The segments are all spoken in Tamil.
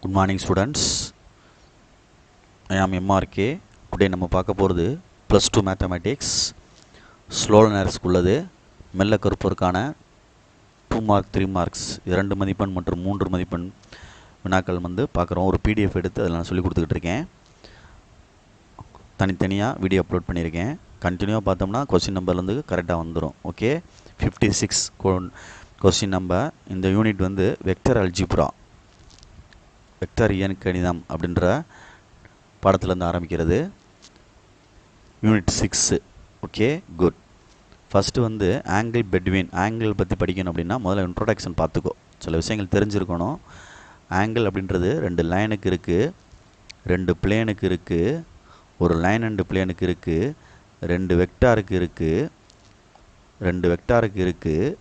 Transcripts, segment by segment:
Good morning students. I am MRK. Today நம்ம பார்க்க போகிறது +2 மேத்தமேட்டிக்ஸ் ஸ்லோ லேர்னர்ஸ்க்கு உள்ளது. மெல்ல கற்போருக்கான 2 மார்க் 3 மார்க்ஸ் 2 மதிப்பெண் மற்றும் 3 மதிப்பெண் வினாக்கள் பார்க்குறோம். ஒரு PDF எடுத்து அதில் நான் சொல்லி கொடுத்துக்கிட்டு இருக்கேன். தனித்தனியாக வீடியோ அப்லோட் பண்ணியிருக்கேன். கண்டினியூவாக பார்த்தோம்னா கொஸ்டின் நம்பர்லேருந்து கரெக்டாக வந்துடும். Okay, 56 question number. இந்த யூனிட் வெக்டர் அல்ஜிப்ரா, வெக்டர் இயற்கணிதம் அப்படின்ற பாடத்துலேருந்து ஆரம்பிக்கிறது. Unit 6. Okay, good. First angle between. Angle பற்றி படிக்கணும் அப்படின்னா முதல்ல இன்ட்ரோடக்ஷன் பார்த்துக்கோ. சில விஷயங்கள் தெரிஞ்சிருக்கணும். ஆங்கிள் அப்படின்றது 2 லைனுக்கு இருக்குது, 2 பிளேனுக்கு இருக்குது, ஒரு லைன் அண்டு பிளேனுக்கு இருக்குது, 2 வெக்டாருக்கு இருக்குது, 2 வெக்டாருக்கு இருக்குது.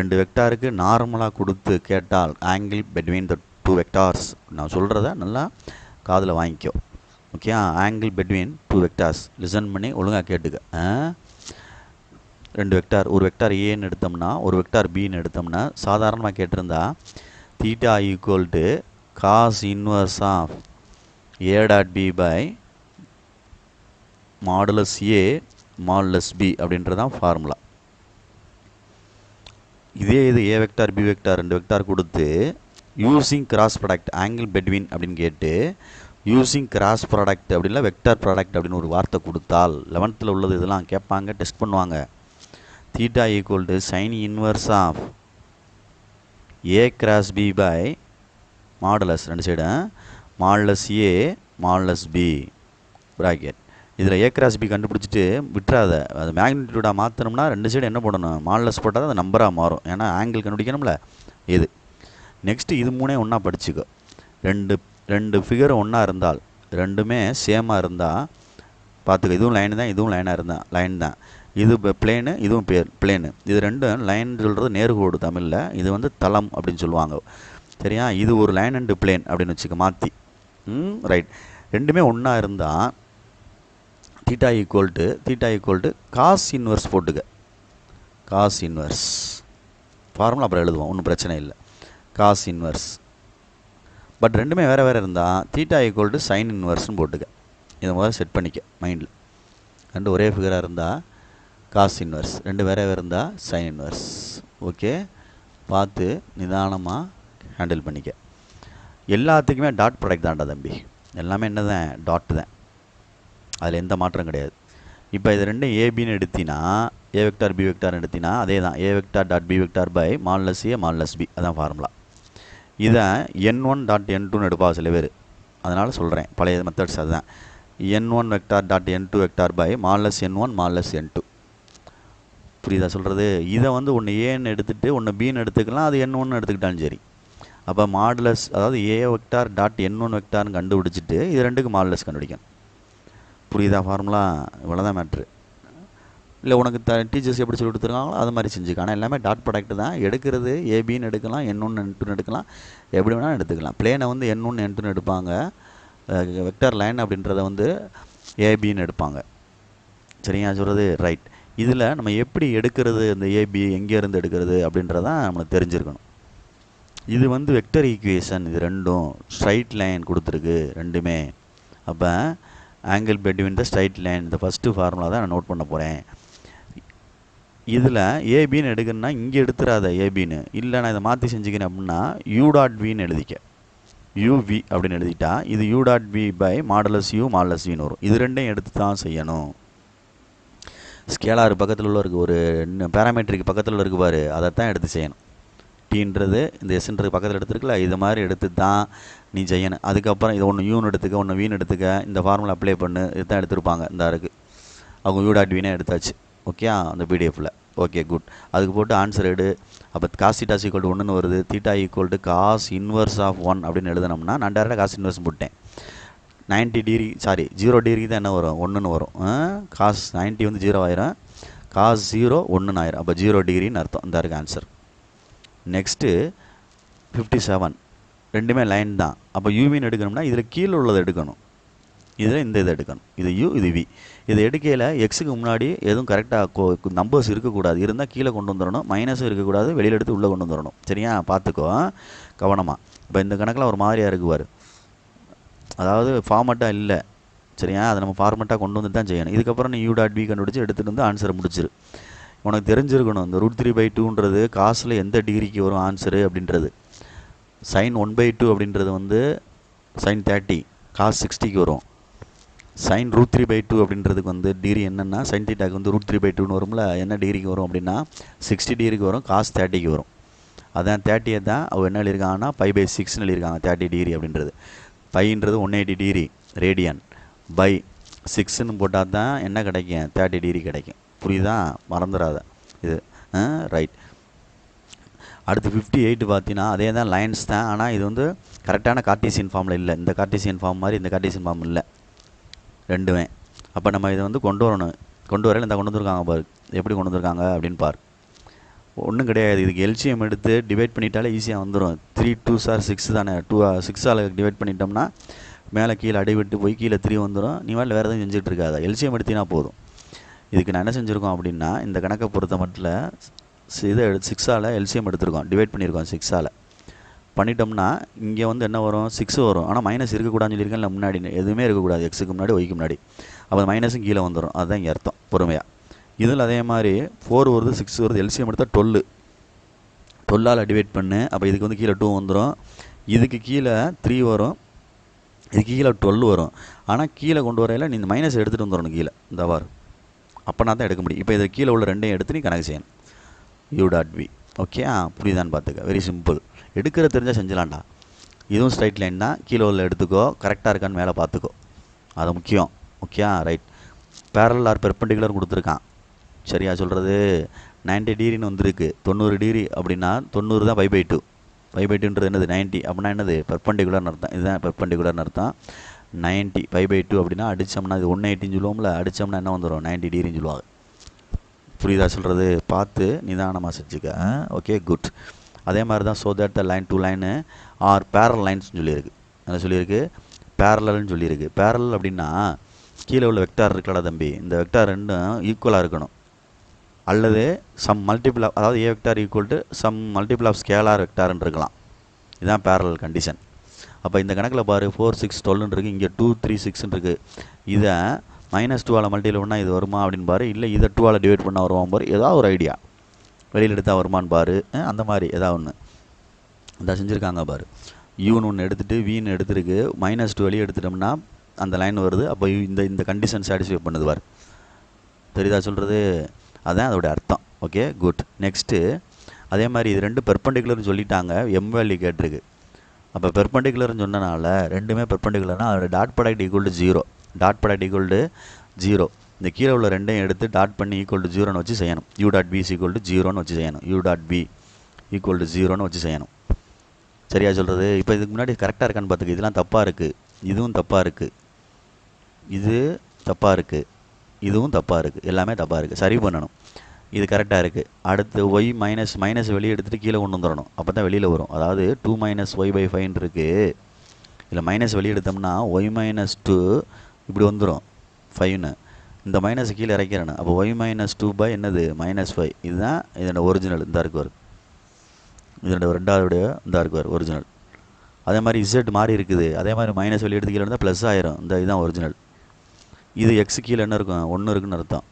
2 வெக்டாருக்கு நார்மலாக கொடுத்து கேட்டால் ஆங்கிள் பெட்வீன் த 2 வெக்டார்ஸ். நான் சொல்கிறத நல்லா காதில் வாங்கிக்கோ. Okay, angle between 2 vectors. Listen பண்ணி ஒழுங்காக கேட்டுக்க. 2 வெக்டார், ஒரு வெக்டார் ஏன்னு எடுத்தோம்னா ஒரு வெக்டார் பின்னு எடுத்தோம்னா சாதாரணமாக கேட்டிருந்தா theta equal to cos inverse of A dot B by modulus A modulus B அப்படின்றதான் ஃபார்முலா. இதே இது A vector B vector 2 vector கொடுத்து using cross product angle between அப்படின்னு கேட்டு யூஸிங் கிராஸ் ப்ராடக்ட் அப்படின்னா வெக்டார் ப்ராடக்ட் அப்படின்னு ஒரு வார்த்தை கொடுத்தால் 11th உள்ளது இதெல்லாம் கேட்பாங்க, டெஸ்ட் பண்ணுவாங்க. Theta equal to sine inverse of A cross B by modulus 2 side modulus A modulus B bracket. இதில் ஏ கிராஸ் பி கண்டுபிடிச்சிட்டு விட்டுறாத. அது மேக்னிடியூடாக மாற்றணும்னா 2 சைடு என்ன போடணும், மாடுலஸ் போட்டால் அது நம்பராக மாறும். ஏன்னா ஆங்கிள் கண்டுபிடிக்கணும்ல. இது நெக்ஸ்ட்டு இது 3 ஒன்றா படிச்சுக்கோ. ரெண்டு ஃபிகர் ஒன்றா இருந்தால், ரெண்டுமே சேமாக இருந்தால் பார்த்துக்க. இதுவும் லைன் தான், இதுவும் லைன் தான். இது பிளேனு, இதுவும் பிளேனு. இது ரெண்டும் லைன் சொல்கிறது நேர்கோடு தமிழில். இது தளம் அப்படின்னு சொல்லுவாங்க. சரியா? இது ஒரு லைன் அண்டு பிளேன் அப்படின்னு வச்சுக்க மாற்றி. ரைட். ரெண்டுமே ஒன்றா இருந்தால் theta equal to cos inverse போட்டுக்க. காஸ் இன்வர்ஸ் ஃபார்முலா அப்புறம் எழுதுவோம், ஒன்றும் பிரச்சனை இல்லை. Cos inverse. பட் ரெண்டுமே வேறு வேறு இருந்தால் தீட்டா ஈக்குவல் டு சைன் இன்வர்ஸ்னு போட்டுக்க. இதை முதல்ல செட் பண்ணிக்க மைண்டில். 2 ஒரே ஃபிகராக இருந்தால் காஸ் இன்வர்ஸ், 2 வேறு வேறு இருந்தால் சைன் இன்வர்ஸ். ஓகே, பார்த்து நிதானமாக ஹேண்டில் பண்ணிக்க. எல்லாத்துக்குமே டாட் ப்ராடக்ட் தான்டா தம்பி. எல்லாமே என்ன தான், டாட் தான். அதில் எந்த மாற்றம் கிடையாது. இப்போ இது ரெண்டும் ஏபின்னு எடுத்தினா, ஏ வெக்டார் பி வெக்டார்னு எடுத்தினா அதே தான். A vector dot B vector by modulus A modulus B, அதான் ஃபார்முலா. இதை n1 டாட் n2ன்னு எடுப்பா சில பேர். அதனால் சொல்கிறேன், பழைய மெத்தட்ஸ் அதுதான். n1 vector dot n2 vector by modulus n1 modulus n2. புரியுதா சொல்கிறது? இதை ஒன்று ஏன்னு எடுத்துகிட்டு ஒன்று பின்னு எடுத்துக்கலாம், அது n1 எடுத்துக்கிட்டாலும் சரி. அப்போ மாடுலஸ், அதாவது ஏ வெக்டார் டாட் n1 வெக்டார்னு கண்டுபிடிச்சிட்டு இது ரெண்டுக்கு மாடுலஸ் கண்டுபிடிக்கணும். புரியுதா ஃபார்முலா? இவ்வளோதான் மேட்ரு. இல்லை உனக்கு டீச்சர்ஸ் எப்படி சொல்லி கொடுத்துருக்காங்களோ அது மாதிரி செஞ்சுக்க. ஆனால் எல்லாமே டாட் ப்ராடக்ட் தான். எடுக்கிறது ஏபின்னு எடுக்கலாம், n1 n2ன்னு எடுக்கலாம், எப்படி வேணாலும் எடுத்துக்கலாம். பிளேனை n1 n2ன்னு எடுப்பாங்க. வெக்டார் லைன் அப்படின்றத ஏபின்னு எடுப்பாங்க. சரியா சொல்கிறது? ரைட். இதில் நம்ம எப்படி எடுக்கிறது, இந்த ஏபி எங்கேருந்து எடுக்கிறது அப்படின்றதான் நம்மளுக்கு தெரிஞ்சிருக்கணும். இது வெக்டர் ஈக்குவேஷன். இது ரெண்டும் ஸ்ட்ரைட் லைன் கொடுத்துருக்கு ரெண்டுமே. அப்போ ஆங்கிள் பெட்வீன் த ஸ்ட்ரைட் லைன், இந்த ஃபஸ்ட்டு ஃபார்முலா தான் நான் நோட் பண்ண போகிறேன். இதில் ஏபின்னு எடுக்கணும்னா இங்கே எடுத்துடாத ஏபின்னு. இல்லை நான் இதை மாற்றி செஞ்சுக்கிறேன் அப்படின்னா யூ டாட் வின்னு எழுதிக்க. யூவி அப்படின்னு எழுதிட்டா இது U dot V by modulus U modulus வின்னு வரும். இது ரெண்டையும் எடுத்து தான் செய்யணும். ஸ்கேலார் பக்கத்தில் உள்ள இருக்குது, ஒரு பேராமீட்டருக்கு பக்கத்தில் இருக்கு பாரு, அதைத்தான் எடுத்து செய்யணும். டீன்றது இந்த எஸ்ன்றது பக்கத்தில் எடுத்துருக்குல்ல, இது மாதிரி எடுத்து தான் நீ செய்யணும். அதுக்கப்புறம் இதை ஒன்று யூன்னு எடுத்துக்க, ஒன்று வீன்னு எடுத்துக்க, இந்த ஃபார்முலா அப்ளை பண்ணு. இதுதான் எடுத்துருப்பாங்க. இந்த இருக்குது அவங்க யூ டாட் வீனே எடுத்தாச்சு. ஓகே, அந்த பிடிஎஃப்பில். Okay, good. அதுக்கு போட்டு ஆன்சர் எடு. அப்போ காஸ் தீட்டா ஈக்குவல் டு 1ன்னு வருது. Theta equal to cos inverse of 1 அப்படின்னு எழுதினோம்னா நான் டேரெக்டாக காஸ் இன்வர்ஸ் போட்டேன். 90 டிகிரி, சாரி 0 டிகிரி தான் என்ன வரும், 1ன்னு வரும். காஸ் 90 0 ஆயிரும், காஸ் 0 1ன்னு ஆயிரும். அப்போ 0 டிகிரின்னு அர்த்தம். இந்த இருக்குது ஆன்சர். நெக்ஸ்ட்டு 57. ரெண்டுமே லைன் தான். அப்போ யூவின்னு எடுக்கணும்னா இதில் கீழே உள்ளதை எடுக்கணும், இதில் இந்த இதை எடுக்கணும். இது யூ, இது வி. இதை எடுக்கையில் எக்ஸுக்கு முன்னாடி எதுவும் கரெக்டாக நம்பர்ஸ் இருக்கக்கூடாது. இருந்தால் கீழே கொண்டு வந்துடணும். மைனஸும் இருக்கக்கூடாது, வெளியில் எடுத்து உள்ளே கொண்டு வந்துடணும். சரியா? பார்த்துக்கோ கவனமாக. இப்போ இந்த கணக்கில் ஒரு மாதிரியாக இருக்குவார், அதாவது ஃபார்மெட்டாக இல்லை. சரியா, அதை நம்ம ஃபார்மெட்டாக கொண்டு வந்து தான் செய்யணும். இதுக்கப்புறம் நீ யூ டாட் பி கண்டுபிடிச்சி எடுத்துகிட்டு வந்து ஆன்சரை முடிச்சிரு. உனக்கு தெரிஞ்சிருக்கணும் இந்த √3/2ன்றது காசில் எந்த டிகிரிக்கு வரும் ஆன்சரு அப்படின்றது. sin 1/2 அப்படின்றது வந்து sin 30, cos 60க்கு வரும். sin √3/2 அப்படின்றதுக்கு வந்து டிகிரி என்னென்னா sin θக்கு வந்து √3/2ன்னு வரும்ல, என்ன டிகிரிக்கு வரும் அப்படின்னா 60 டிகிரிக்கு வரும், cos 30க்கு வரும். அதான் 30 தான் அவள் என்ன எழுதியிருக்காங்கன்னா π/6ன்னு எழுதியிருக்காங்க. 30 டிகிரி அப்படின்றது, பைன்றது 180 டிகிரி ரேடியன், பை 6ன்னு போட்டால் தான் என்ன கிடைக்கும், 30 டிகிரி கிடைக்கும். புரியுதா, மறந்துடாத இது. ரைட். அடுத்து 58 பார்த்தீங்கன்னா அதே தான் லைன்ஸ் தான், ஆனால் இது வந்து கரெக்டான கார்ட்டீசியன் ஃபார்மில் இல்லை. இந்த கார்ட்டீசியன் ஃபார்ம் மாதிரி இந்த கார்ட்டீசியன் ஃபார்ம் இல்லை ரெண்டுமே. அப்போ நம்ம இதை வந்து கொண்டு வரணும். கொண்டு வரையில் இந்த கொண்டு வந்துருக்காங்க பாரு, எப்படி கொண்டு வந்திருக்காங்க அப்படின்னு பாரு. ஒன்றும் கிடையாது, இதுக்கு எல்சிஎம் எடுத்து டிவைட் பண்ணிட்டாலே ஈஸியாக வந்துடும். 3 2s are 6 தானே, 6ஆல் டிவைட் பண்ணிட்டோம்னா மேலே கீழே அடிவிட்டு போய் கீழே 3 வந்துடும். நீ வேறு எதுவும் செஞ்சுட்டு இருக்காத, எல்சிஎம் எடுத்தினா போதும். இதுக்கு நான் என்ன செஞ்சுருக்கோம் அப்படின்னா இந்த கணக்கை பொறுத்த மட்டும் இதை 6ஆல் எல்சிஎம் எடுத்துருக்கோம், டிவைட் பண்ணியிருக்கோம். 6ஆல் பண்ணிட்டோம்னா இங்கே வந்து என்ன வரும், 6 வரும். ஆனால் மைனஸ் இருக்கக்கூடாதுன்னு சொல்லியிருக்கேன் இல்லை, முன்னாடி எதுவுமே இருக்கக்கூடாது, எக்ஸுக்கு முன்னாடி ஒய்க்கு முன்னாடி. அப்போ மைனஸும் கீழே வந்துடும், அதுதான் இங்கே அர்த்தம் பொறுமையாக. இதில் அதே மாதிரி 4 வருது 6 வருது, எல்சிஎம் எடுத்தால் 12ஆல் டிவைட் பண்ணு. அப்போ இதுக்கு வந்து கீழே 2 வந்துடும், இதுக்கு கீழே 3 வரும், இதுக்கு கீழே 12 வரும். ஆனால் கீழே கொண்டு வரையில் நீ இந்த மைனஸ் எடுத்துகிட்டு வந்துடணும் கீழே, இந்த வார் அப்போனா தான் எடுக்க முடியும். இப்போ இதை கீழே உள்ள ரெண்டையும் எடுத்து நீ கணக்கு செய்யணும். U dot B. ஓகே, புரியுதான்னு பார்த்துக்க, வெரி சிம்பிள். எடுக்கிற தெரிஞ்சால் செஞ்சலாம்டா. இதுவும் ஸ்ட்ரைட் லைன் தான், கீழே உள்ள எடுத்துக்கோ, கரெக்டாக இருக்கான்னு மேலே பார்த்துக்கோ, அது முக்கியம். Okay, right. Parallel or perpendicular கொடுத்துருக்கான், சரியா சொல்கிறது. 90 டிகிரின்னு வந்துருக்கு, 90 டிகிரி அப்படின்னா 90 தான் 5/2. 5/2ன்றது என்னது, 90. அப்படின்னா என்னது, பெர்பெண்டிகுலர்னு அர்த்தம். இதுதான் பெர்பெண்டிகுலர்னு அர்த்தம். 90 5/2 அப்படின்னா அடித்தோம்னா இது 180ன்னு சொல்லுவோம்ல, அடித்தோம்னா என்ன வந்துடும், 90 டிகிரின்னு சொல்லுவாங்க. புரியுதா சொல்கிறது, பார்த்து நிதானமாக செஞ்சுக்க. Okay, good. அதே மாதிரி தான் so that the line 2 line are parallel லைன்ஸ்னு சொல்லியிருக்கு. என்ன சொல்லியிருக்கு, பேரலல்னு சொல்லியிருக்கு. பேரல் அப்படின்னா கீழே உள்ள வெக்டார் இருக்கலடா தம்பி, இந்த வெக்டார் ரெண்டும் ஈக்குவலாக இருக்கணும், அல்லது சம் மல்டிபிள் ஆஃப், அதாவது A vector equal to some multiple of scalar வெக்டார்னு இருக்கலாம். இதுதான் பேரலல் கண்டிஷன். அப்போ இந்த கணக்கில் பாரு 4 6 12ன்னு இருக்குது, இங்கே 2 3 6ன்னு இருக்குது. இதை -2ஆல் மல்டிபிள் பண்ணால் இது வருமா அப்படின்னு பாரு, இல்லை இதை 2ஆல் டிவைட் பண்ணால் வருவான் பாரு, ஏதாவது ஒரு ஐடியா வெளியில் எடுத்தால் வருமானு பாரு. அந்த மாதிரி ஏதாவது ஒன்று இந்த செஞ்சுருக்காங்க பாரு. யூன்னு ஒன்று எடுத்துகிட்டு வின்னு எடுத்துருக்கு, -2 வெளியே எடுத்துட்டோம்னா அந்த லைன் வருது. அப்போ இந்த கண்டிஷன் சாட்டிஸ்ஃபை பண்ணுது பாரு, தெரியுதா சொல்கிறது, அதுதான் அதோடைய அர்த்தம். Okay, good. நெக்ஸ்ட்டு அதே மாதிரி இது ரெண்டு பெர்பெண்டிகுலர்னு சொல்லிட்டாங்க, எம் வேல்யூ கேட்டிருக்கு. அப்போ பெர்பெண்டிகுலர்னு சொன்னனால ரெண்டுமே பெர்பெண்டிகுலர்னால் அதோட dot product equal to 0, dot product equal to 0. இந்த கீழே உள்ள ரெண்டையும் எடுத்து டாட் பண்ணி ஈக்குவல் டு 0ன்னு வச்சு செய்யணும். U dot P equal to 0ன்னு வச்சு செய்யணும். U dot P equal to 0ன்னு வச்சு செய்யணும். சரியா சொல்கிறது. இப்போ இதுக்கு முன்னாடி கரெக்டாக இருக்கான்னு பார்த்துக்கு, இதெல்லாம் தப்பாக இருக்குது, இதுவும் தப்பாக இருக்குது, இது தப்பாக இருக்குது, இதுவும் தப்பாக இருக்குது, எல்லாமே தப்பாக இருக்குது, சரி பண்ணணும். இது கரெக்டாக இருக்குது. அடுத்து ஒய் மைனஸ் வெளியே எடுத்துகிட்டு கீழே கொண்டு வந்துடணும், அப்போ தான் வெளியில் வரும். அதாவது 2 - y/5 இருக்குது, இதில் மைனஸ் வெளியே எடுத்தோம்னா y - 2 இப்படி வந்துடும் 5ன்னு, இந்த மைனஸ் கீழே இறக்கிறேன்னு. அப்போ y - 2 என்னது -5. இதுதான் இதோட ஒரிஜினல், இந்த இருக்குவார், இதோட ரெண்டாவது இந்த இருக்குவார் ஒரிஜினல். அதே மாதிரி இசட் மாறி இருக்குது, அதே மாதிரி மைனஸ் வெளியே எடுத்து கீழே இருந்தால் ப்ளஸ் ஆயிரும், இந்த இதுதான் ஒரிஜினல். இது எக்ஸ் கீழே என்ன இருக்கும், 1 இருக்குன்னு அர்த்தம்.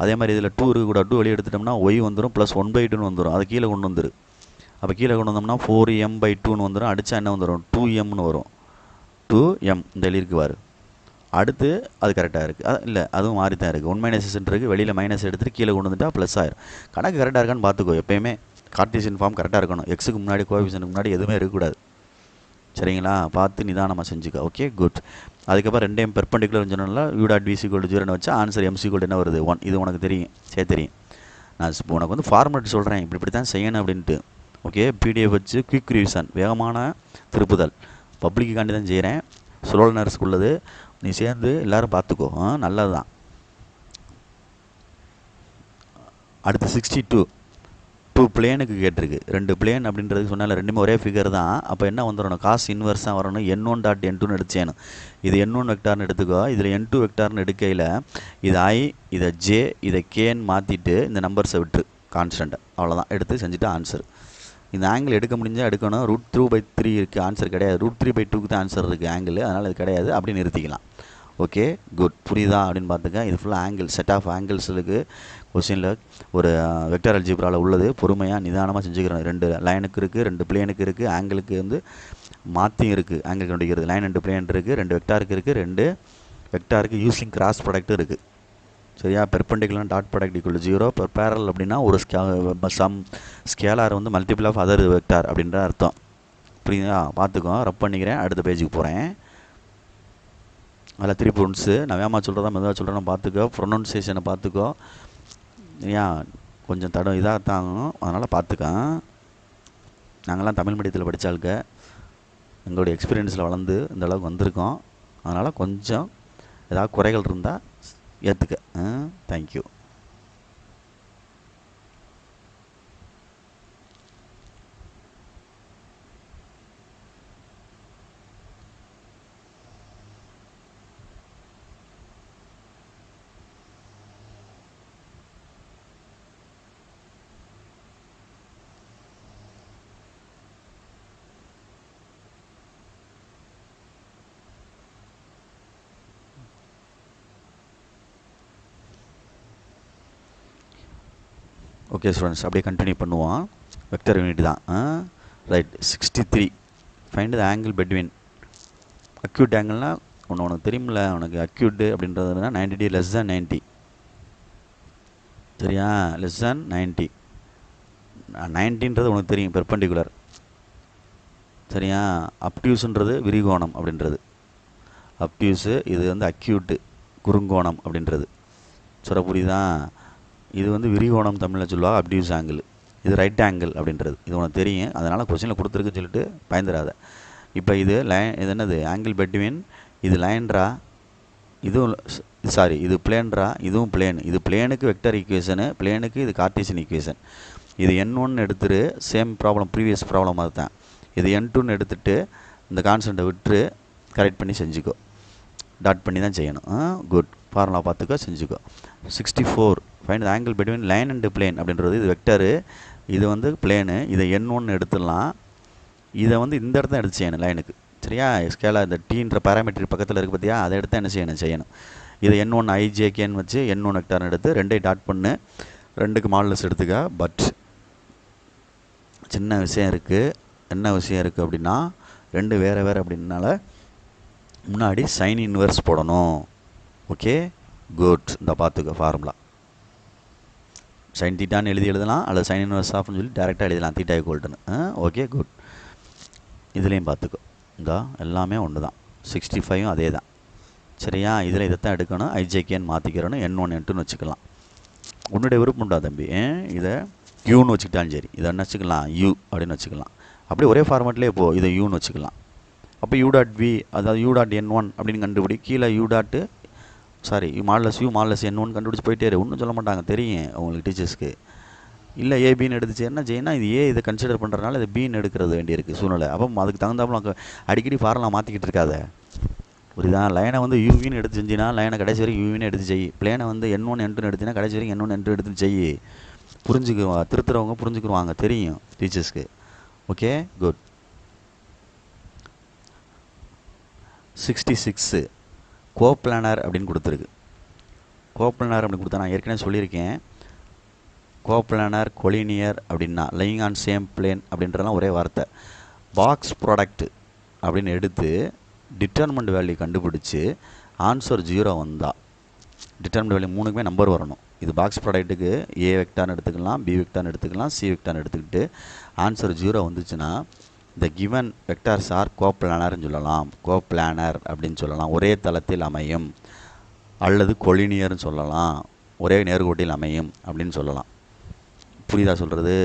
அதே மாதிரி இதில் 2 இருக்கக்கூடாது, 2 வெளியே எடுத்துட்டோம்னா ஒய் வந்துடும், ப்ளஸ் 1/2ன்னு வந்துடும், அதை கீழே கொண்டு வந்துரு. அப்போ கீழே கொண்டு வந்தோம்னா 4m/2ன்னு வந்துடும், அடித்தா என்ன வந்துடும், 2mன்னு வரும். 2m இந்த எழுதிருக்குவார். அடுத்து அது கரெக்டாக இருக்குது, இல்லை அதுவும் மாறி தான் இருக்குது. 1 - s இருக்குது, வெளியில் மைனஸ் எடுத்துகிட்டு கீழே கொண்டு வந்துட்டால் ப்ளஸ் ஆயிரும். கணக்கு கரெக்டாக இருக்கான்னு பார்த்துக்கோ, எப்போயுமே கார்ட்டீசியன் ஃபார்ம் கரெக்டாக இருக்கணும். எக்ஸுக்கு முன்னாடி கோஎஃபிஷியன்ட்டுக்கு முன்னாடி எதுவுமே இருக்கக்கூடாது, சரிங்களா. பார்த்து நிதானமாக செஞ்சுக்க. Okay, good. அதுக்கப்புறம் ரெண்டையும் பெர்பெண்டிகுலர் சொன்னால U dot P equal to 0ன்னு வச்சா ஆன்சர் எம் ஈக்குவல் என்ன வருது, 1. இது உனக்கு தெரியும், சரி தெரியும். நான் இப்போ உனக்கு வந்து ஃபார்மேட் சொல்கிறேன், இப்படி தான் செய்யணும் அப்படின்ட்டு. ஓகே, பிடிஎஃப் வச்சு குயிக் ரிவிஷன், வேகமான திருப்புதல், பப்ளிக்காண்டி தான் செய்கிறேன், ஸ்லோனர்ஸ்க்கு உள்ளது. நீ சேர்ந்து எல்லோரும் பார்த்துக்கோ, நல்லது தான். அடுத்து 62 2 பிளேனுக்கு கேட்டிருக்கு. 2 பிளேன் அப்படின்றது சொன்னால ரெண்டுமே ஒரே ஃபிகர் தான். அப்போ என்ன வந்துடணும், காசு இன்வெர்ஸாக வரணும், n1 டாட் n2ன்னு எடுத்துச்சேணும். இது n1 வெக்டார்னு எடுத்துக்கோ, இதில் n2 வெக்டார்னு எடுக்கையில் இது i, இதை j, இதை கேன்னு மாற்றிட்டு இந்த நம்பர்ஸை விட்டு கான்ஸ்டண்ட்டை அவ்வளோதான் எடுத்து செஞ்சுட்டு ஆன்சர். இந்த ஆங்கிள் எடுக்க முடிஞ்சால் எடுக்கணும். √2/3 இருக்குது, ஆன்சர் கிடையாது. √3/2க்கு தான் ஆன்சர் இருக்குது ஆங்கிள், அதனால் இது கிடையாது. அப்படி நிறுத்திக்கலாம். Okay good. புரியுதா அப்படின்னு பார்த்துக்க. இது ஃபுல்லாக ஆங்கிள், செட் ஆஃப் ஆங்கிள்ஸ் இருக்குது கொஸ்டினில். ஒரு வெக்டர் அல்ஜிப்ராவில் உள்ளது. பொறுமையாக நிதானமாக செஞ்சுக்கிறோம். 2 லைனுக்கு இருக்குது, 2 பிளேனுக்கு இருக்குது, ஆங்கிளுக்கு வந்து மாற்றியும் இருக்குது. ஆங்கிள் கண்டுபிடிக்கிறது லைன் 2 பிளேன் இருக்குது, 2 வெக்டாருக்கு இருக்குது, 2 வெக்டாருக்கு யூஸிங் கிராஸ் ப்ராடக்ட்டும் இருக்குது. சரியா? Perpendicular dot product equal 0. Parallel அப்படின்னா ஒரு சம் ஸ்கேலார் வந்து மல்டிபிள் ஆஃப் அதர் வெக்டார் அப்படின்ற அர்த்தம். புரியுதா? பார்த்துக்கோ. ரப் பண்ணிக்கிறேன். அடுத்த பேஜுக்கு போகிறேன். அதில் 3 பொருண்ட்ஸு. நான் வேகமாக சொல்கிறதா மெதுவாக சொல்கிறேன்னு பார்த்துக்கோ. ப்ரொனவுன்சியேஷனை பார்த்துக்கோ. ஏன் கொஞ்சம் இதாக தாங்கும், அதனால் பார்த்துக்க. நாங்கள்லாம் தமிழ் மீடியத்தில் படித்தாளுக்க, எங்களுடைய எக்ஸ்பீரியன்ஸில் வளர்ந்து இந்த அளவுக்கு வந்திருக்கோம். அதனால் கொஞ்சம் ஏதாவது குறைகள் இருந்தால் ஏற்றுக்க. தேங்க்யூ. ஓகே ஸ்டூடெண்ட்ஸ், அப்படியே கண்டினியூ பண்ணுவோம். வெக்டர் யூனிட் தான். Right. 63. Find the angle between. Acute ஆங்கிள்னால் உனக்கு தெரியுமில்ல, உனக்கு அக்யூட்டு அப்படின்றதுனா 90 டிகிரி லெஸ் தேன் 90. சரியா? Less than 90. 90ன்றது உனக்கு தெரியும், பெர்பெண்டிகுலர். சரியா? அப்டியூஸுன்றது விரிகோணம் அப்படின்றது. அப்டியூஸு இது வந்து அக்யூட்டு குறுங்கோணம் அப்படின்றது. சொல்ல புரியுதா? இது வந்து விரிகோணம் தமிழில் சொல்லுவாங்க, அப்டியூஸ் ஆங்கிள். இது ரைட் ஆங்கிள் அப்படின்றது. இது உனக்கு தெரியும், அதனால் கொஸ்டினில் கொடுத்துருக்குன்னு சொல்லிட்டு பயந்துடாத. இப்போ இது இது என்னது? Angle between. இது லைன்ரா, இதுவும் சாரி, இது பிளேன்ரா, இதுவும் பிளேன். இது பிளேனுக்கு வெக்டர் ஈக்குவேஷனு, பிளேனுக்கு இது கார்ட்டீசியன் ஈக்குவேஷன். இது n1 எடுத்துட்டு சேம் ப்ராப்ளம், ப்ரீவியஸ் ப்ராப்ளம் அது தான். இது n2 எடுத்துகிட்டு இந்த கான்ஸ்டண்ட்டை விட்டு கரெக்ட் பண்ணி செஞ்சுக்கோ. டாட் பண்ணி தான் செய்யணும். குட். ஃபார்முலா பார்த்துக்கோ, செஞ்சுக்கோ. 64. Find the angle between line and plane அப்படின்றது. இது வெக்டரு, இது வந்து பிளேனு. இதை n1 எடுத்துடலாம். இதை வந்து இந்த இடத்துல எடுத்து செய்யணும் லைனுக்கு. சரியா? ஸ்கேலாக இந்த டீன்ற பேராமீட்டர் பக்கத்தில் இருக்குது பார்த்தியா, அதை எடுத்து என்ன செய்யணும். இதை n1 ijkன்னு வச்சு n1 வெக்டார்னு எடுத்து 2 டாட் பண்ணு. 2க்கு மாடுலஸ் எடுத்துக்க. பட் சின்ன விஷயம் இருக்குது. என்ன விஷயம் இருக்குது அப்படின்னா, 2 வேறு அப்படின்னால முன்னாடி சைன் இன்வெர்ஸ் போடணும். Okay good. இந்த பார்த்துக்க ஃபார்முலா. சைன் தீட்டான்னு எழுதலாம், அல்லது சைன் இன்வெர்ஸ் ஆஃப்னு சொல்லி டேரெக்டாக எழுதலாம், தீட்டா ஈக்குவல்ட்டுன்னு. Okay good. இதுலேயும் பார்த்துக்கோ. இந்த எல்லாமே ஒன்று தான். 65ம் அதே தான். சரியா? இதில் இதைத்தான் எடுக்கணும். ஐஜேகேன்னு மாற்றிக்கிறோன்னு n1 n2ன்னு வச்சுக்கலாம். உன்னுடைய விருப்பம் உண்டா தம்பி? இதை யூன்னு வச்சுக்கிட்டாலும் சரி, இதை என்ன வச்சுக்கலாம்? யூ அப்படின்னு வச்சுக்கலாம். அப்படியே ஒரே ஃபார்மேட்லேயே இதை யூன்னு வச்சுக்கலாம். அப்போ யூ டாட் வி, அதாவது யூ டாட் n1 அப்படின்னு கண்டுபிடி. கீழே U dot sorry modulus U modulus n1 கண்டுபிடிச்சி போயிட்டே ஒன்றும் சொல்ல மாட்டாங்க, தெரியும் அவங்களுக்கு டீச்சர்ஸ்க்கு. இல்லை ஏபின்னு எடுத்துச்சு என்ன செய்யணும், இது இதை கன்சிடர் பண்ணுறதுனால இது பின்னு எடுக்கிறது வேண்டியிருக்கு சூழ்நிலை. அப்போ அதுக்கு தகுந்தாப்புல அடிக்கடி ஃபார்முலா மாற்றிக்கிட்டு இருக்காத. புரியுதா? லைனை வந்து யூவின்னு எடுத்து செஞ்சினா லைனை கடைசி வரைக்கும் யூவின்னு எடுத்து செய். பிளேனை வந்து n1 n2 எடுத்தினா கடைசி வரைக்கும் n1 n2 எடுத்து செய். புரிஞ்சுக்குவா, திருத்துறவங்க புரிஞ்சுக்குருவாங்க, தெரியும் டீச்சர்ஸ்க்கு. Okay good. 66 கோப்ளானர் அப்படின்னு கொடுத்துருக்கு. கோப்ளானர் அப்படின்னு கொடுத்தா நான் ஏற்கனவே சொல்லியிருக்கேன். கோப்ளானர், கொலினியர் அப்படின்னா லையிங் ஆன் சேம் பிளேன் அப்படின்றலாம் ஒரே வார்த்தை. பாக்ஸ் ப்ராடக்ட் அப்படின்னு எடுத்து டிட்டர்மெண்ட் வேல்யூ கண்டுபிடிச்சி ஆன்சர் 0 வந்தால், டிட்டர்மெண்ட் வேல்யூ 3க்குமே நம்பர் வரணும். இது பாக்ஸ் ப்ராடக்ட்டுக்கு ஏ வெக்டார்னு எடுத்துக்கலாம், பி வெக்டார்னு எடுத்துக்கலாம், சி வெக்டார்னு எடுத்துக்கிட்டு ஆன்சர் 0 வந்துச்சுன்னா இந்த கிவன் வெக்டார்ஸ் ஆர் கோப்ளானர்னு சொல்லலாம். கோப்ளானர் அப்படின்னு சொல்லலாம். ஒரே தளத்தில் அமையும், அல்லது கொலினியர்னு சொல்லலாம். ஒரே நேர்கோட்டில் அமையும் அப்படின்னு சொல்லலாம். புரியுதா சொல்கிறது?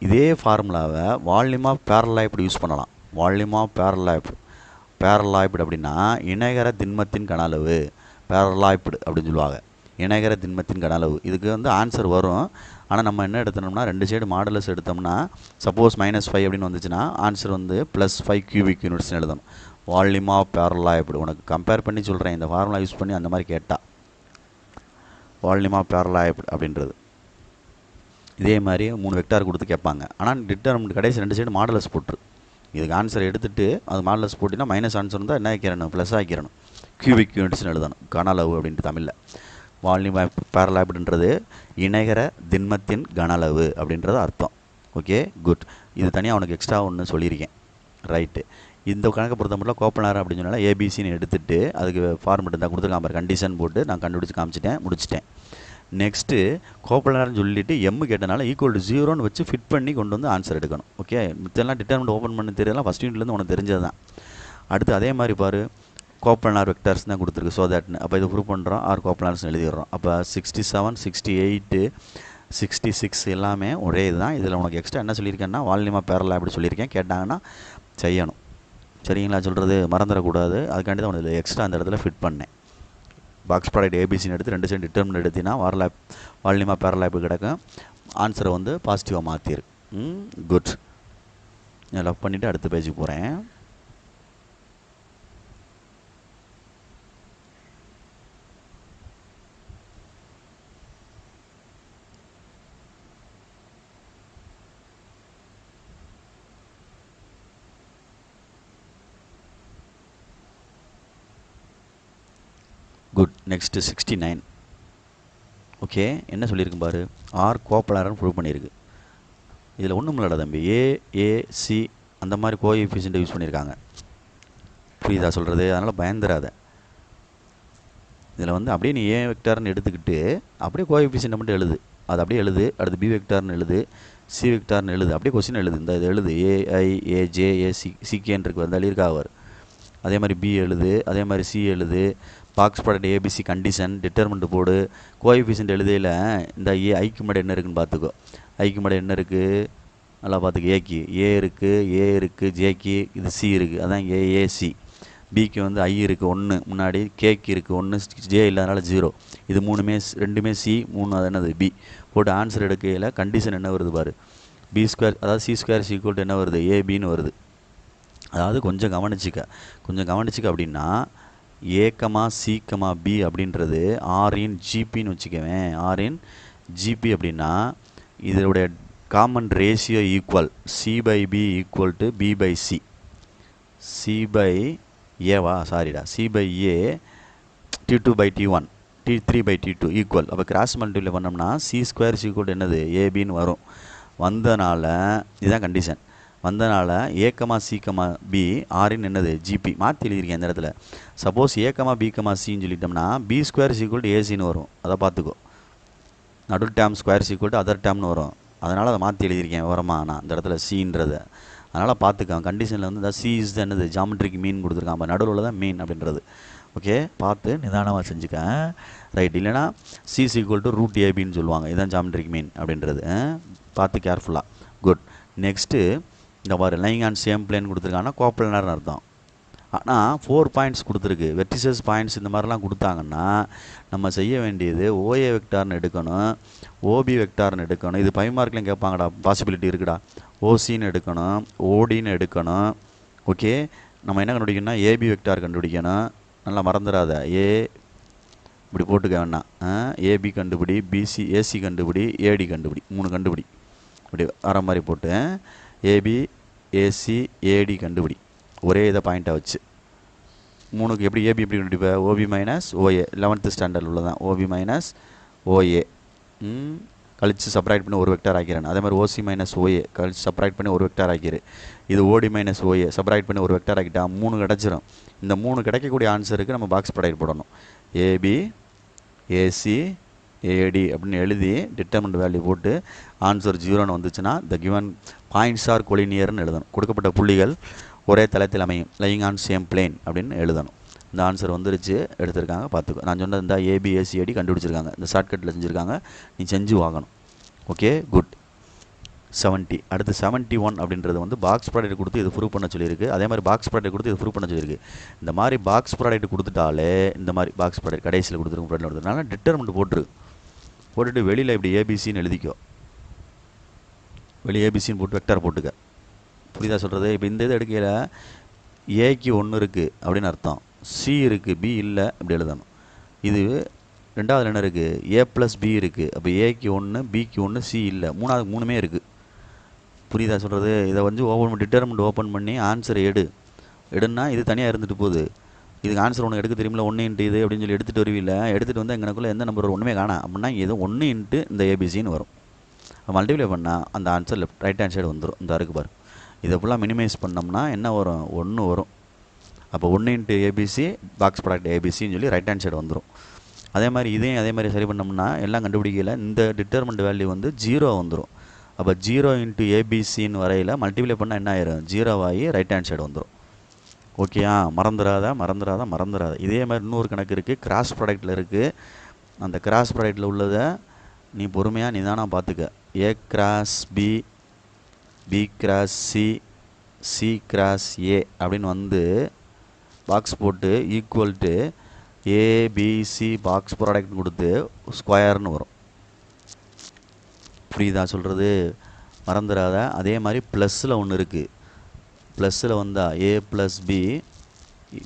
இதே ஃபார்முலாவை வால்யூம் ஆஃப் பேரலாய்டு யூஸ் பண்ணலாம். வால்யூம் ஆஃப் பேரலாய்டு அப்படின்னா இணைகர திண்மத்தின் கன அளவு. பேரலாய்டு அப்படின்னு சொல்லுவாங்க, இணைகர திண்மத்தின் கன அளவு. இதுக்கு வந்து ஆன்சர் வரும். ஆனால் நம்ம என்ன எடுத்தோம்னா 2 சைடு மாடுலஸ் எடுத்தோம்னா, சப்போஸ் -5 அப்படின்னு வந்துச்சுன்னா ஆன்சர் வந்து +5 கியூபிக் யூனிட்ஸ்னு எழுதணும். வால்யூம் ஆஃப் பேரலாய்டு உனக்கு கம்பேர் பண்ணி சொல்கிறேன். இந்த ஃபார்முலா யூஸ் பண்ணி அந்த மாதிரி கேட்டால் வால்யூம் ஆஃப் பேரலாய்டு அப்படின்றது. இதே மாதிரி 3 வெக்டார் கொடுத்து கேட்பாங்க. ஆனால் டிட்டர்மினன்ட் கடைசி 2 சைடு மாடலஸ் போட்டுரு. இதுக்கு ஆன்சர் எடுத்துகிட்டு அது மாடலஸ் போட்டிங்கன்னா மைனஸ் ஆன்சர் இருந்தால் என்ன ஆக்கிடணும், ப்ளஸ் ஆக்கிடணும். கியூபிக் யூனிட்ஸ்னு எழுதணும். கன அளவு அப்படின்ட்டு தமிழில். வால்யூம் பேரலாய்டுன்றது இணைகர திண்மத்தின் கன அளவு அப்படின்றது அர்த்தம். Okay, good. இது தனியாக அவனுக்கு எக்ஸ்ட்ரா ஒன்று சொல்லியிருக்கேன். ரைட்டு. இந்த கணக்கை பொறுத்த மட்டும் கோப்பனார் அப்படின்னு சொன்னால் ஏபிசின்னு எடுத்துகிட்டு அதுக்கு ஃபார்மெட் தான் கொடுத்துருக்காம கண்டிஷன் போட்டு நான் கண்டுபிடிச்சி காமிச்சிட்டேன், முடிச்சிட்டேன். நெக்ஸ்ட்டு கோப்பனார்னு சொல்லிவிட்டு எம்மு கேட்டனால ஈக்குவல் டு 0ன்னு வச்சு ஃபிட் பண்ணி கொண்டு வந்து ஆன்சர் எடுக்கணும். ஓகே, மித்தெல்லாம் டிட்டர்மினன்ட் ஓப்பன் பண்ணி தெரியலாம், ஃபஸ்ட் யூனிட்லேருந்து உனக்கு தெரிஞ்சது தான். அடுத்து அதே மாதிரி பாரு, கோப்பனார் வெக்டர்ஸ் தான் கொடுத்துருக்கு. ஸோ தட்னு அப்போ இது ப்ரூவ் பண்ணுறோம், ஆர் கோப்பனார்ஸ்னு எழுதிடுறோம். அப்போ 67, 68, 66 எல்லாமே ஒரே இதுதான். இதில் உனக்கு எக்ஸ்ட்ரா என்ன சொல்லியிருக்கேன்னா வால்யூமா பேரலா அப்படி சொல்லியிருக்கேன். கேட்டாங்கன்னா செய்யணும். சரிங்களா, சொல்கிறது மறந்துடக்கூடாது. அதுக்காண்டி தான் உனக்கு எக்ஸ்ட்ரா அந்த இடத்துல ஃபிட் பண்ணேன். பாக்ஸ் ப்ராடக்ட் ஏபிசின்னு எடுத்து 2 சைடு டிட்டர்மினன்ட் எடுத்தினா வால்யூமா பேரலாய்ப்பு கிடக்கும். ஆன்சரை வந்து பாசிட்டிவாக மாற்றிரு. குட். நான் லவ் பண்ணிவிட்டு அடுத்த பேஜுக்கு போகிறேன். குட். நெக்ஸ்ட்டு 69. ஓகே, என்ன சொல்லியிருக்கு பாரு, ஆர் கோப்பலாரன்னு ப்ரூவ் பண்ணியிருக்கு. இதில் ஒன்றும் இல்லைடா தம்பி, ஏஏசி அந்த மாதிரி கோஎஃபிஷியன்ட்டை யூஸ் பண்ணியிருக்காங்க. புரியுதா சொல்கிறது? அதனால் பயந்துராத. இதில் வந்து அப்படியே நீ ஏ வெக்டார்னு எடுத்துக்கிட்டு அப்படியே கோஎஃபிஷியன்ட்டை மட்டும் எழுது. அது அப்படியே எழுது. அடுத்து பி வெக்டார்னு எழுது, சி வெக்டார்னு எழுது. அப்படியே கொஸ்டின் எழுது. இந்த இது எழுது, ஏஐ ஏஜே ஏசி சிகேன்னு இருக்கு வந்து எழுதியிருக்காவர். அதே மாதிரி பி எழுது, அதே மாதிரி சி எழுது. Box product ABC condition determinant போடு. கோஎஃபிஷியன்ட் எழுதையில் இந்த ஐக்கு முன்னாடி என்ன இருக்குன்னு பார்த்துக்கோ. ஐக்கு முன்னாடி என்ன இருக்குது நல்லா பார்த்துக்க. ஏக்கு ஏ இருக்குது, ஜேக்கு இது சி இருக்குது, அதான் ஏஏசி. பிக்கு வந்து ஐ இருக்குது 1 முன்னாடி, கேக்கு இருக்குது 1, ஜே இல்லாதனால 0. இது 2மே சி, 3 அது என்னது பி. போட்டு ஆன்சர் எடுக்கையில் கண்டிஷன் என்ன வருது பாரு, பி ஸ்கொயர் அதாவது சி ஸ்கொயர் ஈக்குவல் டு என்ன வருது, ஏபின்னு வருது. அதாவது கொஞ்சம் கவனிச்சிக்க அப்படின்னா ஏ சி பி அப்படின்றது ஆரின் ஜிபின்னு வச்சுக்கவேன். ஆரின் ஜிபி அப்படின்னா இதனுடைய காமன் ரேஷியோ ஈக்குவல் சி/பி ஈக்குவல் டு பி/சி. சி/ஏவா சாரிடா, சி/ஏ T2/T1 T3/T2 ஈக்குவல். அப்போ கிராஸ் மல்டிப்ளை பண்ணோம்னா சி ஸ்கொயர் ஈக்குவல் டு என்னது, ஏபின்னு வரும். வந்தனால இதுதான் கண்டிஷன். வந்தனால ஏ சி பி ஆரின் என்னது ஜிபி மாற்றி எழுதியிருக்கேன் இந்த இடத்துல. சப்போஸ் ஏ பி சின்னு சொல்லிட்டோம்னா பி ஸ்கொயர் ஈக்குவல் டு ஏசின்னு வரும். அதை பார்த்துக்கோ. நடு term square equal to other டேம்னு வரும். அதனால் அதை மாற்றி எழுதியிருக்கேன் வரமா நான் இந்த இடத்துல சின்றதை. அதனால் பார்த்துக்கேன். கண்டிஷனில் வந்து இந்த சி இஸ் தான் என்னது ஜாமெட்ரிக் மீன் கொடுத்துருக்கான். நடுவில் தான் மீன் அப்படின்றது. ஓகே, பார்த்து நிதானமாக செஞ்சுக்கேன். ரைட். இல்லைனா சி ஈக்குவல் டு ரூட் ஏபின்னு சொல்லுவாங்க. இதுதான் ஜாமெட்ரிக் மீன் அப்படின்றது. பார்த்து கேர்ஃபுல்லாக. குட். நெக்ஸ்ட்டு இந்த மாதிரி லைங் ஆன் சேம் பிளேன் கொடுத்துருக்காங்கன்னா கோப்ளனார்னு அர்த்தம். ஆனால் 4 பாயிண்ட்ஸ் கொடுத்துருக்கு. வெர்டிசஸ் பாயிண்ட்ஸ் இந்த மாதிரிலாம் கொடுத்தாங்கன்னா நம்ம செய்ய வேண்டியது ஓஏ வெக்டார்னு எடுக்கணும், ஓபி வெக்டார்னு எடுக்கணும். இது 5 மார்க்லையும் கேட்பாங்கடா, பாசிபிலிட்டி இருக்குடா. ஓசின்னு எடுக்கணும், ஓடின்னு எடுக்கணும். ஓகே, நம்ம என்ன கண்டுபிடிக்கணும்னா ஏபி வெக்டார் கண்டுபிடிக்கணும். நல்லா மறந்துடாத. ஏ இப்படி போட்டுக்க வேணாம். ஏபி கண்டுபிடி, பிசி ஏசி கண்டுபிடி, ஏடி கண்டுபிடி. 3 கண்டுபிடி. இப்படி வர மாதிரி போட்டு ஏபி ஏசி ஏடி கண்டுபிடி. ஒரே இதை பாயிண்ட்டாக வச்சு 3க்கு எப்படி ஏபி எப்படி கண்டுபிடிப்பேன், OP minus OA 11th standard உள்ளதான். ஓபி மைனஸ் ஓஏ கழித்து சப்ராக்ட் பண்ணி ஒரு வெக்டார் ஆக்கிறேன். அதே மாதிரி ஓசி மைனஸ் ஓஏ கழித்து சப்ராக்ட் பண்ணி ஒரு வெக்டார் ஆக்கிடு. இது ஓடி மைனஸ் ஓஏ சப்ராக்ட் பண்ணி ஒரு வெக்டார் ஆக்கிட்டா 3 கிடச்சிரும். இந்த 3 கிடைக்கக்கூடிய ஆன்சருக்கு நம்ம பாக்ஸ் ப்ராடக்ட் போடணும். ஏபி ஏசி ஏடி அப்படின்னு எழுதி டிட்டர்மினன்ட் வேல்யூ போட்டு ஆன்சர் 0ன்னு வந்துச்சுன்னா த கிவன் பாயிண்ட்ஸ் ஆர் கொலினியர்னு எழுதணும். கொடுக்கப்பட்ட புள்ளிகள் ஒரே தளத்தில் அமையும், லைங் ஆன் சேம் பிளேன் அப்படின்னு எழுதணும். இந்த ஆன்சர் வந்துருச்சு, எடுத்திருக்காங்க பார்த்துக்கோ. நான் சொன்ன இந்த ஏபிஎஸ்சிஏடி கண்டுபிடிச்சிருக்காங்க, இந்த ஷார்ட்கட்டில் செஞ்சுருக்காங்க. நீ செஞ்சு வாங்கணும். Okay, good. 70. அடுத்து 71 அப்படின்றது வந்து பாக்ஸ் ப்ராடக்ட் கொடுத்து இது ப்ரூவ் பண்ண சொல்லியிருக்கு. அதே மாதிரி பாக்ஸ் ப்ராடக்ட் கொடுத்து இது ப்ரூவ் பண்ண சொல்லியிருக்கு. இந்த மாதிரி பாக்ஸ் ப்ராடக்ட் கொடுத்துட்டாலே இந்த மாதிரி பாக்ஸ் ப்ராடக்ட் கடைசியில் கொடுத்துருக்கும் ப்ராடக்ட் கொடுத்துருனால டிட்டர்மெண்ட் போட்டுட்டு வெளியில் இப்படி ஏபிசின்னு எழுதிக்கோ. வெளியே ஏபிசின்னு போட்டு வெக்டார் போட்டுக்க. புரியுதா சொல்கிறது? இப்போ இந்த இது எடுக்கையில் ஏக்கு 1 இருக்குது அப்படின்னு அர்த்தம், சி இருக்குது பி இல்லை இப்படி எழுதணும். இது ரெண்டாவது என்ன இருக்குது, ஏ ப்ளஸ் பி இருக்குது. அப்போ ஏக்கு 1 பிக்கு 1 சி இல்லை, மூணாவது 3மே இருக்குது. புரியுதா சொல்கிறது? இதை வந்து டிட்டர்மெண்ட் ஓப்பன் பண்ணி ஆன்சரை எடுன்னா இது தனியாக இருந்துட்டு போகுது. இதுக்கு ஆன்சர் உனக்கு எடுக்க தெரியுமில்ல, 1 இன்ட்டு இது அப்படின்னு சொல்லி எடுத்துகிட்டு வருவில்ல, எடுத்துகிட்டு வந்து எங்களுக்குள்ளே எந்த நம்பர் ஒன்றுமே காணா அப்படின்னா இது 1 இன்ட்டு இந்த ஏபிசின்னு வரும். மல்டிப்ளை பண்ணால் அந்த ஆன்சர் ரைட் ஹேண்ட் சைடு வந்துடும். இந்த இருக்கு பாரு, இதை ஃபுல்லாக மினிமைஸ் பண்ணோம்னா என்ன வரும், 1 வரும். அப்போ 1 இன்ட்டு ஏபிசி பாக்ஸ் ப்ராடக்ட் ஏபிசின்னு சொல்லி ரைட் ஹேண்ட் சைடு வந்துடும். அதே மாதிரி இதையும் அதே மாதிரி சரி பண்ணோம்னா எல்லாம் கண்டுபிடிக்கல, இந்த டிட்டர்மெண்ட் வேல்யூ வந்து 0 வந்துடும். அப்போ 0 இன்ட்டு ஏபிசின்னு வரையில் மல்டிப்ளை பண்ணால் என்ன ஆயிரும், 0 ஆகி ரைட் ஹேண்ட் சைடு வந்துடும். ஓகேயா, மறந்துடாத. இதே மாதிரி இன்னொரு கணக்கு இருக்குது, கிராஸ் ப்ராடக்ட்டில் இருக்குது. அந்த கிராஸ் ப்ராடக்ட்டில் உள்ளதை நீ பொறுமையாக நிதானம் பார்த்துக்க. A cross B, B cross C, C cross A அப்படின்னு வந்து பாக்ஸ் போட்டு equal to ABC box product கொடுத்து ஸ்கொயர்னு வரும். புரியுதா சொல்கிறது? மறந்துடாத. அதே மாதிரி ப்ளஸ்ஸில் ஒன்று இருக்குது. ப்ளஸ்ஸில் வந்தால் A plus B,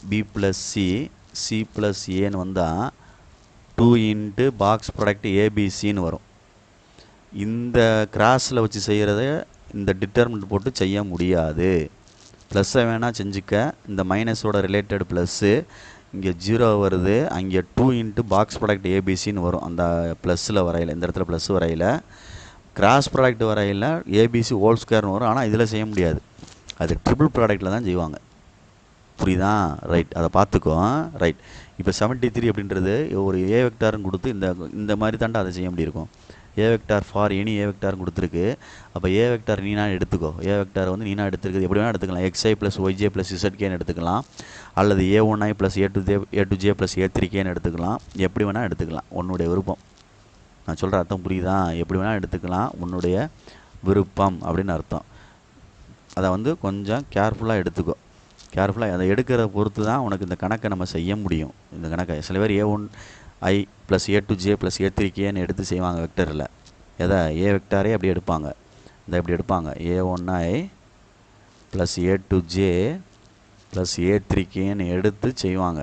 B plus C, C plus ஏன்னு வந்தால் 2 இன்ட்டு பாக்ஸ் ப்ராடக்ட் ஏபிசின்னு வரும். இந்த கிராஸில் வச்சு செய்கிறத இந்த டிட்டர்மெண்ட் போட்டு செய்ய முடியாது. ப்ளஸ்ஸை வேணால் செஞ்சுக்க. இந்த மைனஸோட ரிலேட்டட் ப்ளஸ்ஸு இங்கே 0 வருது, அங்கே 2 இன்ட்டு பாக்ஸ் ப்ராடக்ட் ஏபிசின்னு வரும். அந்த ப்ளஸ்ஸில் வரையில், இந்த இடத்துல ப்ளஸ் வரையில், கிராஸ் ப்ராடக்ட் வரையில் ஏபிசி ஹோல் ஸ்கொயர்னு வரும். ஆனால் இதில் செய்ய முடியாது, அது ட்ரிபிள் ப்ராடக்ட்டில் தான் செய்வாங்க. புரியுதா? ரைட், அதை பார்த்துக்கோ. ரைட், இப்போ 73 அப்படின்றது ஒரு ஏ வெக்டார்னு கொடுத்து இந்த மாதிரி தாண்டா அதை செய்ய முடியிருக்கும். ஏ வெக்டார் ஃபார் எனி ஏ வெக்டார்னு கொடுத்துருக்கு. அப்போ ஏ வெக்டார் நீனா எடுத்துக்கோ. ஏ வெக்டார் வந்து நீனா எடுத்துருக்குது எப்படி வேணால் எடுத்துக்கலாம். எக்ஸ்ஐ ப்ளஸ் ஒய்ஜே ப்ளஸ் இசட்கேன்னு எடுத்துக்கலாம், அல்லது A1i ப்ளஸ் A2J ப்ளஸ் A3Kன்னு எடுத்துக்கலாம். எப்படி வேணால் எடுத்துக்கலாம், உன்னுடைய விருப்பம். நான் சொல்கிற அர்த்தம் புரியுதா? எப்படி வேணால் எடுத்துக்கலாம், உன்னுடைய விருப்பம் அப்படின்னு அர்த்தம். அதை வந்து கொஞ்சம் கேர்ஃபுல்லாக எடுத்துக்கோ. கேர்ஃபுல்லாக அதை எடுக்கிறத பொறுத்து தான் உனக்கு இந்த கணக்கை நம்ம செய்ய முடியும். இந்த கணக்கை சில பேர் A1i ப்ளஸ் A2J ப்ளஸ் A3Kன்னு எடுத்து செய்வாங்க வெக்டரில். எதை ஏ வெக்டாரே அப்படி எடுப்பாங்க. இந்த இப்படி எடுப்பாங்க, A1i ப்ளஸ் A2J ப்ளஸ் A3Kன்னு எடுத்து செய்வாங்க.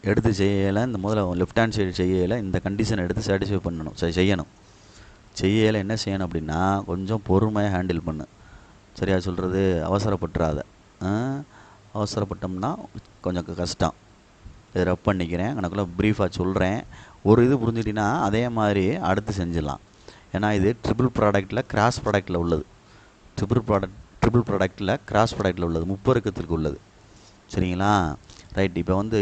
எடுத்து செய்யலை, இந்த முதல்ல லெஃப்ட் ஹேண்ட் சைடு செய்யலை, இந்த கண்டிஷனை எடுத்து சாட்டிஸ்ஃபை பண்ணணும், செய்யணும். செய்யலை என்ன செய்யணும் அப்படின்னா கொஞ்சம் பொறுமையாக ஹேண்டில் பண்ணு. சரியா சொல்கிறது? அவசரப்பட்டுறாத. அவசரப்பட்டோம்னா கொஞ்சம் கஷ்டம். இதை ரப் பண்ணிக்கிறேன், கணக்குள்ள ப்ரீஃபாக சொல்கிறேன். ஒரு இது புரிஞ்சுட்டிங்கன்னா அதே மாதிரி அடுத்து செஞ்சிடலாம். ஏன்னா இது ட்ரிபிள் ப்ராடக்ட்டில் கிராஸ் ப்ராடக்ட்டில் உள்ளது. ட்ரிபிள் ப்ராடக்ட்டில் கிராஸ் ப்ராடக்ட்டில் உள்ளது, முப்பெருக்கத்திற்கு உள்ளது. சரிங்களா? ரைட், இப்போ வந்து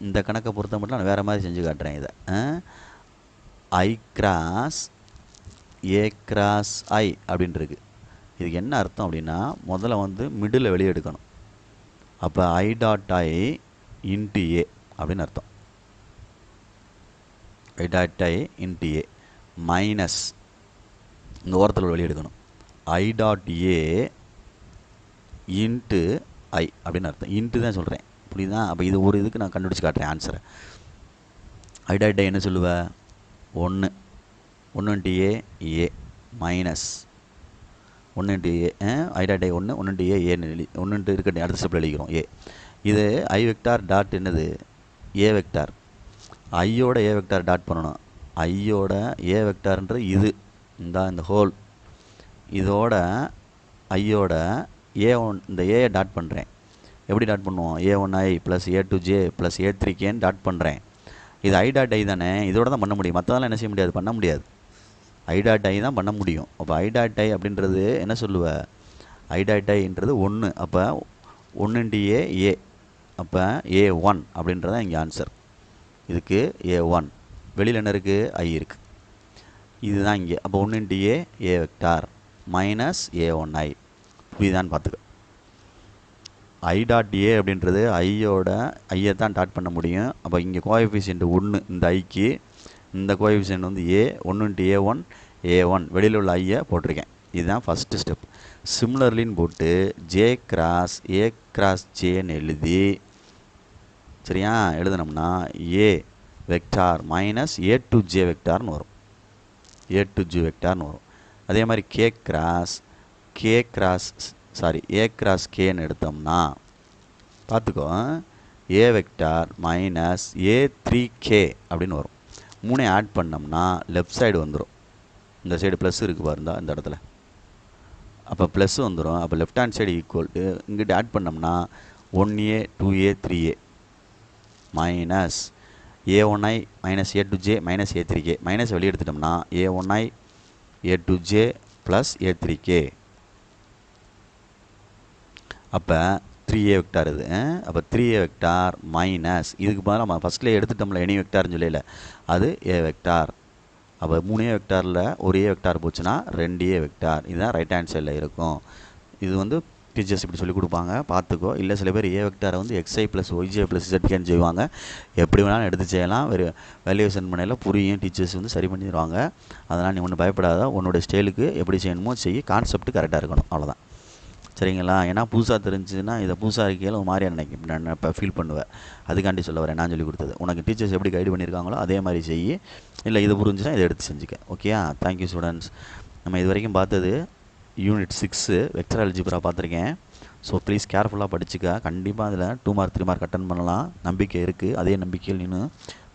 இந்த கணக்கை பொறுத்த மட்டும் நான் வேறு மாதிரி செஞ்சு காட்டுறேன். இதை ஐ கிராஸ் ஏ கிராஸ் ஐ அப்படின்ட்டுருக்கு. இதுக்கு என்ன அர்த்தம் அப்படின்னா முதல்ல வந்து மிடில் வெளியே எடுக்கணும். அப்போ ஐ டாட் ஐ இன்ட்டு ஏ அப்படின்னு அர்த்தம். I dot I into A minus இந்த ஓரத்தில் வெளியே எடுக்கணும். ஐ டாட் ஏ இன்ட்டு ஐ அப்படின்னு அர்த்தம். இன்ட்டு தான் சொல்கிறேன், புரியுதா? அப்போ இது ஒரு இதுக்கு நான் கண்டுபிடிச்சி காட்டுறேன் ஆன்சரை. ஐ டாட் ஐ என்ன சொல்லுவேன்? 1 into A minus 1 into A. I dot I 1 into A ஏன்னு 1 இன்ட்டு இருக்கட்டும், அடுத்த ஸ்டெப்பில் எழுதிக்கிறோம் ஏ. இது ஐ வெக்டார் டாட் என்னது? ஏ வெக்டார். ஐயோட ஏ வெக்டார் டாட் பண்ணணும். ஐயோட ஏ வெக்டார்ன்றது இது, இந்த ஹோல். இதோட ஐயோட A1 இந்த ஏயை டாட் பண்ணுறேன். எப்படி டாட் பண்ணுவோம்? A1i plus A2J plus A3Kன்னு dot பண்ணுறேன். இது ஐ டாட் ஐ தானே, இதோட தான் பண்ண முடியும், மற்றதெல்லாம் என்ன செய்ய முடியாது, பண்ண முடியாது. ஐ டாட் ஐ தான் பண்ண முடியும். அப்போ ஐ டாட் ஐ அப்படின்றது என்ன சொல்லுவேன்? I dot ஐன்றது 1. அப்போ 1 இன்ட்டு ஏ, அப்போ A1 அப்படின்றதான் இங்கே ஆன்சர். இதுக்கு A1, வெளியில் என்ன இருக்குது? ஐ இருக்குது. இதுதான் இங்கே. அப்போ 1 இன்ட்டு ஏ வெக்டார் மைனஸ் A1i. இதுதான் பார்த்துக்க. ஐ டாட் ஏ அப்படின்றது ஐயோட ஐயை தான் டாட் பண்ண முடியும். அப்போ இங்கே கோஎஃபிஷியன்ட் 1 இந்த ஐக்கு, இந்த கோஎஃபிஷியன்ட் வந்து ஏ. 1 இன்ட்டு A1 வெளியில் உள்ள ஐயை போட்டிருக்கேன். இதுதான் ஃபஸ்ட்டு ஸ்டெப். சிமிலர்லின்னு போட்டு ஜே கிராஸ் ஏ கிராஸ் ஜேன்னு எழுதி, சரியா, எழுதினோம்னா ஏ வெக்டார் மைனஸ் A2J வெக்டார்னு வரும். A2J வெக்டார்னு வரும். அதே மாதிரி ஏ கிராஸ் கேன்னு எடுத்தோம்னா பார்த்துக்கோ, ஏ வெக்டார் மைனஸ் A3K அப்படின்னு வரும். 3 ஆட் பண்ணோம்னா லெஃப்ட் சைடு வந்துடும். இந்த சைடு ப்ளஸ் இருக்குது பாருந்தா இந்த இடத்துல. அப்போ ப்ளஸ் வந்துடும். அப்போ left hand side equal to இங்கிட்ட ஆட் பண்ணோம்னா 1A 2A 3A minus A1I minus A2J minus A3K. Minus வெளியே எடுத்துட்டோம்னா A1I A2J ப்ளஸ் A3K. அப்போ 3A வெக்டார் இது. அப்போ 3A வெக்டார் மைனஸ் இதுக்கு பதிலாக நம்ம ஃபஸ்ட்லேயே எடுத்துட்டோம்ல எனி வெக்டார்னு சொல்லல, அது A வெக்டார். அப்போ 3A வெக்டாரில் ஒரு A வெக்டார் போச்சுன்னா 2A வெக்டார். இதுதான் ரைட் ஹேண்ட் சைடில் இருக்கும். இது வந்து டீச்சர்ஸ் இப்படி சொல்லி கொடுப்பாங்க, பார்த்துக்கோ. இல்லை சில பேர் ஏ வெக்டாரை வந்து XI ப்ளஸ் OJ ப்ளஸ் ZKன்னு செய்வாங்க. எப்படி வேணாலும் எடுத்து செய்யலாம். ஒரு வேல்யூவேஷன் பண்ணையில் புரியும், டீச்சர்ஸ் வந்து சரி பண்ணிடுவாங்க. அதனால் நீ ஒன்றும் பயப்படாத. உன்னோட ஸ்டைலுக்கு எப்படி செய்யணுமோ செய்ய, கான்செப்ட் கரெக்டாக இருக்கணும், அவ்வளோதான். சரிங்களா? ஏன்னா புதுசாக தெரிஞ்சுன்னா இதை புதுசாக இருக்கையில் ஒரு மாதிரியாக நினைக்கும், நான் இப்போ ஃபீல் பண்ணுவேன். அதுக்காண்டி சொல்ல வரேன், நான் சொல்லி கொடுத்தது. உனக்கு டீச்சர்ஸ் எப்படி கைடு பண்ணியிருக்காங்களோ அதே மாதிரி செய்யி. இல்லை இது புரிஞ்சுன்னா இதை எடுத்து செஞ்சுக்க. ஓகேயா? Thank you students. நம்ம இது வரைக்கும் பார்த்தது யூனிட் 6 வெக்டர் அல்ஜிப்ரா பார்த்துருக்கேன். ஸோ ப்ளீஸ் கேர்ஃபுல்லாக படிச்சுக்க. கண்டிப்பாக அதில் 2 மார்க் 3 மார்க் அட்டன் பண்ணலாம், நம்பிக்கை இருக்குது. அதே நம்பிக்கையில் நீನು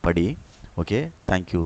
படி. Okay, thank you.